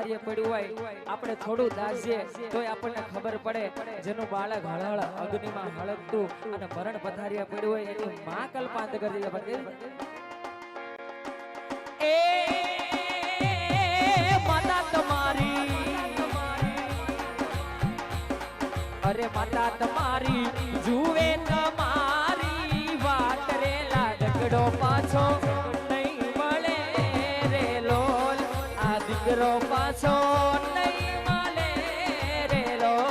પથારીએ પડ્યું હોય આપણે થોડું દાઝીએ તોય આપણને ખબર પડે જેનું બાળક હળહળ અગ્નિમાં હળગતું અને મરણ પથારીએ પડ્યું હોય એની માં કલ્પાંત કરી દે એ માતા તમારી અરે માતા તમારી જુએ તમારી વાત રે લાડકડો પાછો નહીં મળે રે લોલ આ દીકરો પાછો નહીં મળે રે લોલ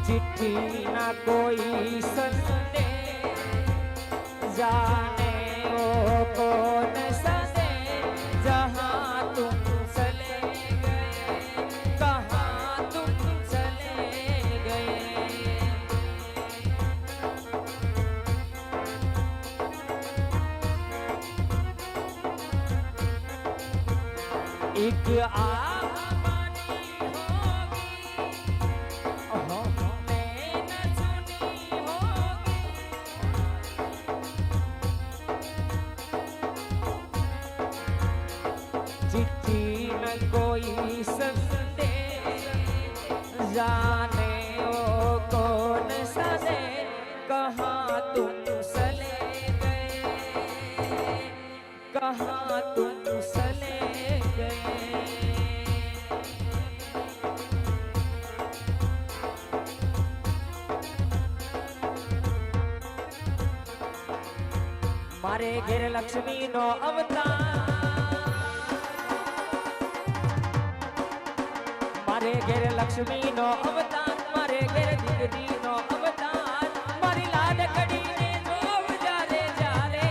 चिट्ठी ना कोई संदे जाने वो कौन सदे जहाँ तुम चले गए कहाँ तुम चले गए एक चिट्ठी न कोई संदे जाने वो कौन सदे कहाँ तुम चले गए कहाँ तुम चले गए मारे घेर लक्ष्मी नो अवतार मारे घेर लक्ष्मी नो अवतार मारे घेर दीदी नो अवतार मारी लाडकड़ी ने जोव जारे जारे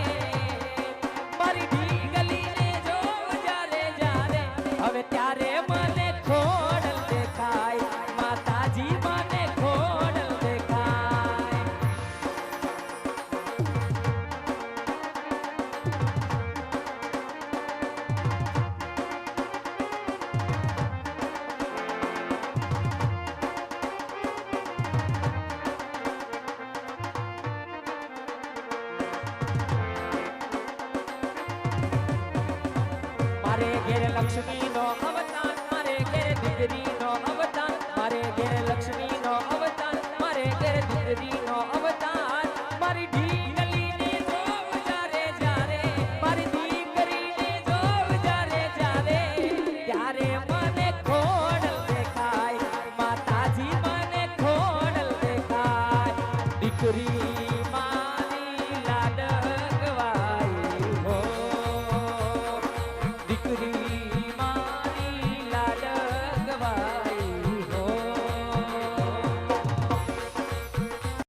मारी ढींगली ने जोव जारे जारे हवे त्यारे मने खोडल देखाय माताजी मने खोडल देखाय मारे घेर लक्ष्मी नो अवतार मारे घेर दीदी नो अवतार मारे घेर लक्ष्मी नो अवतार मारे घेर दीदी नो अवतार मारी ढींगली ने जोव जारे जारे मारी दीकरी ने जोव जारे जारे त्यारे मने खोडल देखाय माताजी मने खोडल देखाय दीकरी